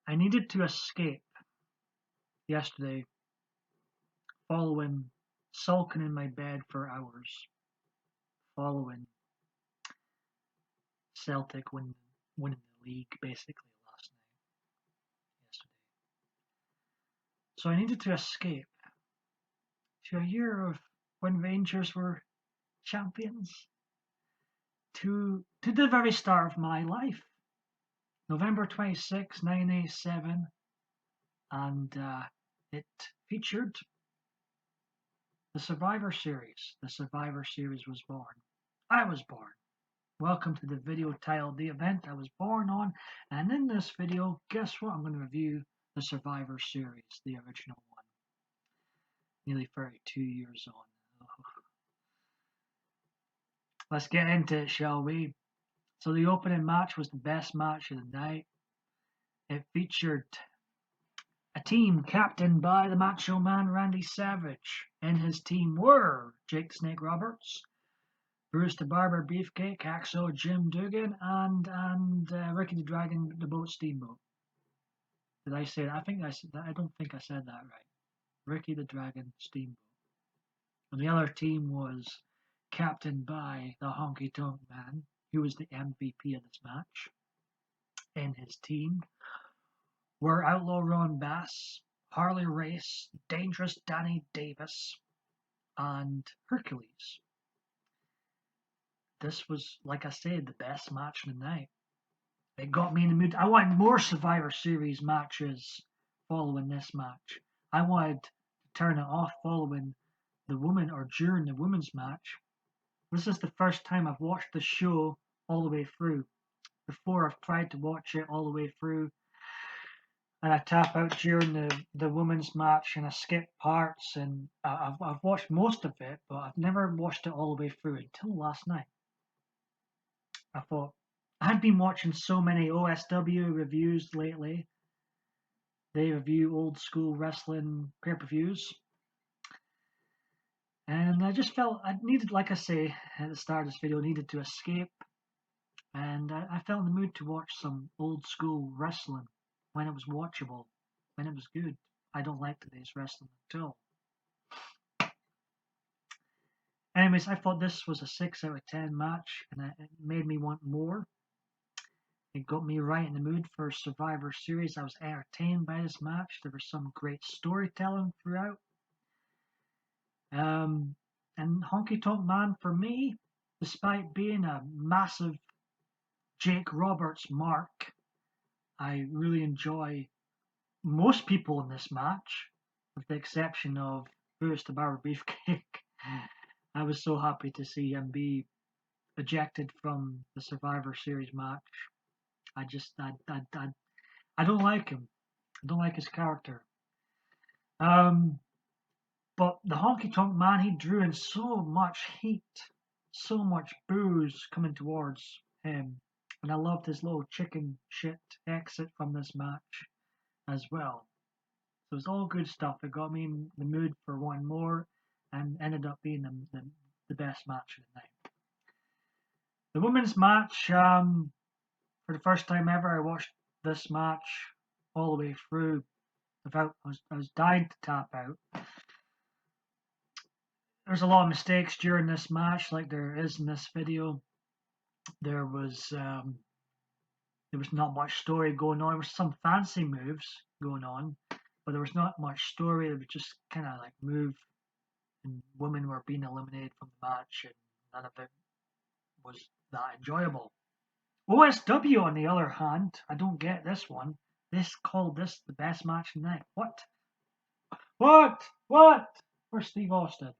I needed to escape yesterday following sulking in my bed for hours, following Celtic winning the league basically last night, yesterday. So I needed to escape to a year of when Rangers were champions, to the very start of my life, November 26, 1987, and it featured the Survivor Series. The Survivor Series was born. I was born. Welcome to the video titled The Event I Was Born On, and in this video, guess what? I'm going to review the Survivor Series, the original one. Nearly 32 years on. Let's get into it, shall we? So the opening match was the best match of the night. It featured a team captained by the Macho Man Randy Savage. In his team were Jake the Snake Roberts, Bruce the Barber Beefcake, Hacksaw Jim Duggan, and Ricky the Dragon the Boat Steamboat. Did I say that? I don't think I said that right. Ricky the Dragon Steamboat. And the other team was captained by the Honky Tonk Man, who was the MVP of this match. In his team were Outlaw Ron Bass, Harley Race, Dangerous Danny Davis, and Hercules. This was, like I said, the best match of the night. It got me in the mood. I wanted more Survivor Series matches following this match. I wanted to turn it off following the woman or during the women's match. This is the first time I've watched the show all the way through. Before, I've tried to watch it all the way through, and I tap out during the women's match and I skip parts, and I've watched most of it, but I've never watched it all the way through until last night. I thought, I had been watching so many OSW reviews lately. They review old school wrestling pay-per-views. And I just felt I needed, like I say at the start of this video, needed to escape. And I felt in the mood to watch some old school wrestling when it was watchable, when it was good. I don't like today's wrestling at all. Anyways, I thought this was a 6 out of 10 match, and it made me want more. It got me right in the mood for Survivor Series. I was entertained by this match. There was some great storytelling throughout. And Honky Tonk Man, for me, despite being a massive Jake Roberts mark, I really enjoy most people in this match, with the exception of Bruce the Barber Beefcake. I was so happy to see him be ejected from the Survivor Series match. I don't like him. I don't like his character. But the Honky Tonk Man, he drew in so much heat, so much booze coming towards him. And I loved his little chicken shit exit from this match as well. So it was all good stuff. It got me in the mood for one more and ended up being the best match of the night. The women's match, for the first time ever, I watched this match all the way through. I was dying to tap out. There's a lot of mistakes during this match, like there is in this video. There was not much story going on. There was some fancy moves going on, but there was not much story. It was just kind of like move, and women were being eliminated from the match, and none of it was that enjoyable. OSW, on the other hand, I don't get this one. This called this the best match of the night. What? Where's Steve Austin?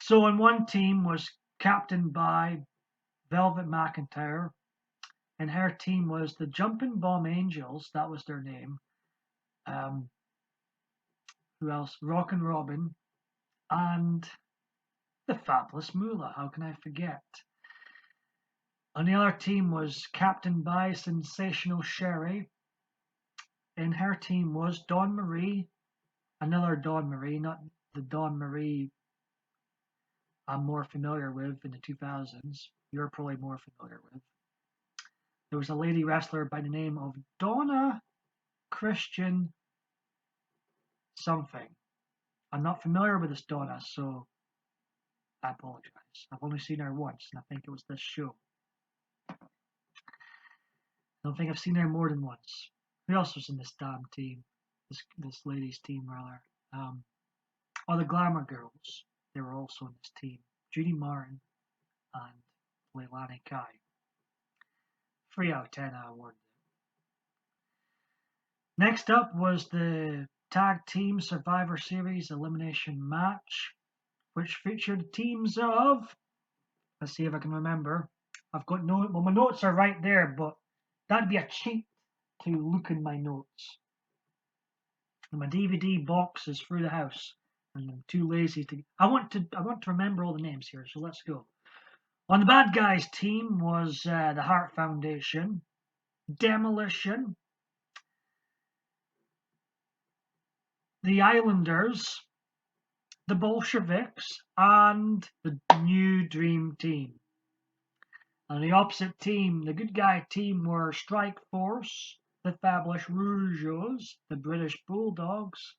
So in one team was captained by Velvet McIntyre, and her team was the Jumping Bomb Angels. That was their name. Who else? Rockin' Robin and the Fabulous Moolah. How can I forget? On the other team was captained by Sensational Sherry, and her team was Dawn Marie, another Dawn Marie, not the Dawn Marie I'm more familiar with in the 2000s. You're probably more familiar with. there was a lady wrestler by the name of Donna Christian something. I'm not familiar with this Donna, so I apologize. I've only seen her once, and I think it was this show. I don't think I've seen her more than once. Who else was in this damn team? This ladies' team, rather. The Glamour Girls. They were also in this team. Judy Martin and Leilani Kai. 3 out of 10 I awarded it. Next up was the Tag Team Survivor Series Elimination Match, which featured teams of, let's see if I can remember. I've got my notes are right there, but that'd be a cheat to look in my notes. And my DVD box is through the house, and I'm too lazy to. I want to remember all the names here, so let's go. On the bad guys team was the Hart Foundation, Demolition, the Islanders, the Bolsheviks, and the New Dream Team. On the opposite team, the good guy team were Strike Force, the Fabulous Rougeos, the British Bulldogs.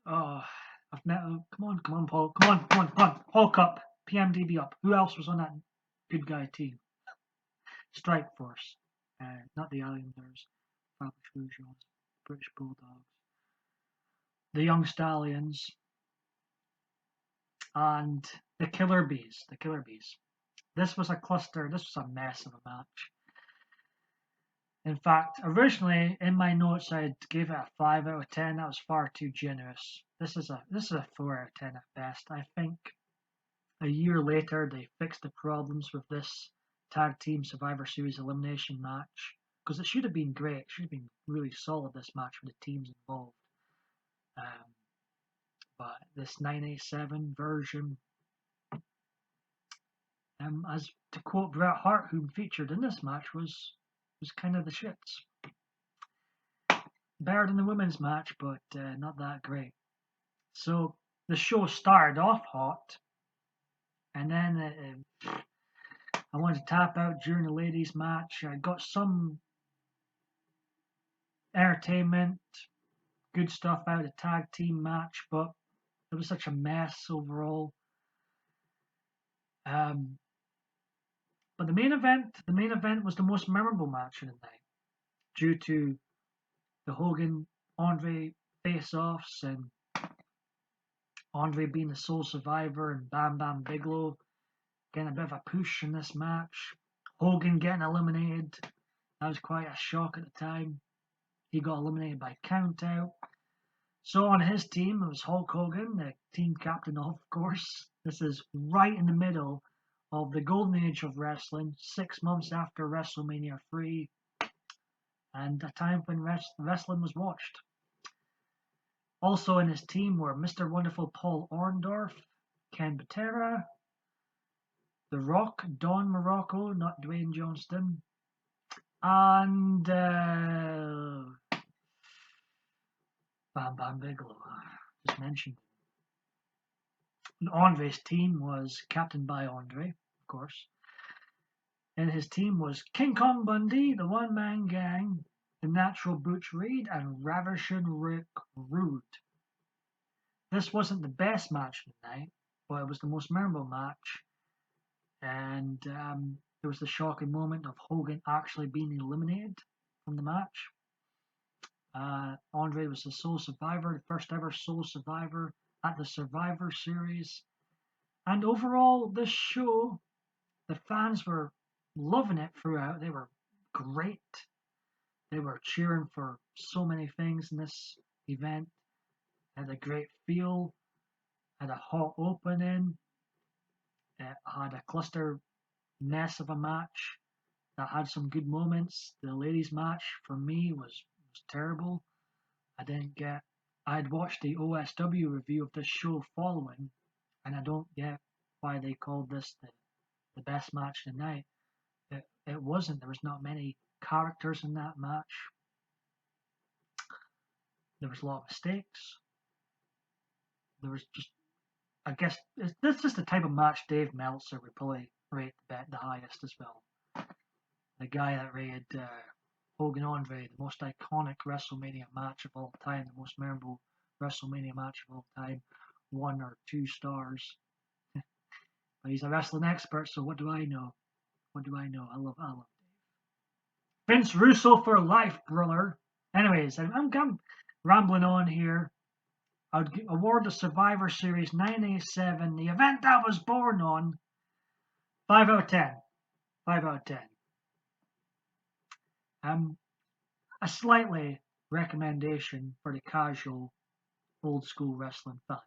Oh, come on, Paul. Come on. Hulk up. PMDB up. Who else was on that good guy team? Strike Force. Not the Islanders. Fabulous Rougeos. British Bulldogs. The Young Stallions. And the Killer Bees. This was a cluster. This was a mess of a match. In fact, originally in my notes I gave it a 5 out of 10. That was far too generous. This is a 4 out of 10 at best. I think a year later they fixed the problems with this Tag Team Survivor Series elimination match, because it should have been great. It should have been really solid, this match, with the teams involved. But this 987 version, as to quote Bret Hart, who featured in this match, was kind of the shits. Better than the women's match, but not that great. So the show started off hot, and then I wanted to tap out during the ladies' match. I got some entertainment, good stuff out of the tag team match, but it was such a mess overall. But the main event was the most memorable match of the night, due to the Hogan Andre face-offs and Andre being the sole survivor and Bam Bam Bigelow getting a bit of a push in this match. Hogan getting eliminated. That was quite a shock at the time. He got eliminated by countout. So on his team, it was Hulk Hogan, the team captain, of course. This is right in the middle of the golden age of wrestling, 6 months after WrestleMania 3, and a time when wrestling was watched. Also in his team were Mr. Wonderful Paul Orndorff, Ken Patera, The Rock, Don Morocco, not Dwayne Johnston, and Bam Bam Bigelow, just mentioned. And Andre's team was captained by Andre, of course. And his team was King Kong Bundy, the One Man Gang, the Natural Butch Reed, and Ravishing Rick Rude. This wasn't the best match of the night, but it was the most memorable match. And there was the shocking moment of Hogan actually being eliminated from the match. Andre was the sole survivor, the first ever sole survivor at the Survivor Series. And overall, this show, the fans were loving it throughout. They were great. They were cheering for so many things in this event. Had a great feel, had a hot opening, it had a cluster mess of a match that had some good moments. The ladies' match for me was terrible. I had watched the OSW review of this show following, and I don't get why they called this the best match of the night. It wasn't. There was not many characters in that match. There was a lot of mistakes. There was just, I guess, this is the type of match Dave Meltzer would probably rate the bet the highest as well. The guy that rated Hogan Andre, the most iconic WrestleMania match of all time, the most memorable WrestleMania match of all time, 1 or 2 stars. But he's a wrestling expert, so what do I know? What do I know? I love Dave. Vince Russo for life, brother. Anyways, I'm rambling on here. I would award the Survivor Series 987, the event I was born on, 5 out of 10. 5 out of 10. A slightly recommendation for the casual old school wrestling fan.